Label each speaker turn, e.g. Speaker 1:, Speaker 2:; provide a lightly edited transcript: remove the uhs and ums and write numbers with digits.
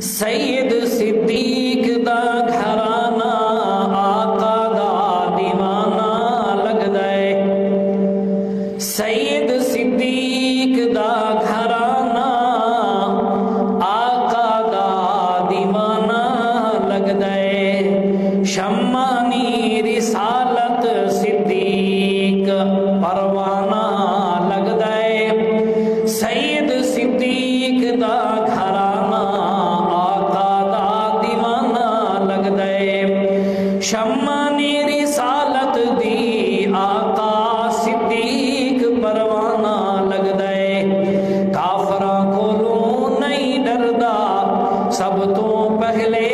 Speaker 1: سید صدیق دا گھرانہ آقا دا دیوانہ لگدا ہے، سید صدیق دا گھرانہ آقا دا دیوانہ لگدا ہے، شمانی رسالت صدیق پروانہ لگدا ہے، سید صدیق دا گھرانہ آقا دا دیوانہ لگدا ہے، شمانی رسالت دی آقا صدیق پروانہ لگدا ہے، کافراں کولوں نہیں ڈردا سب تو پہلے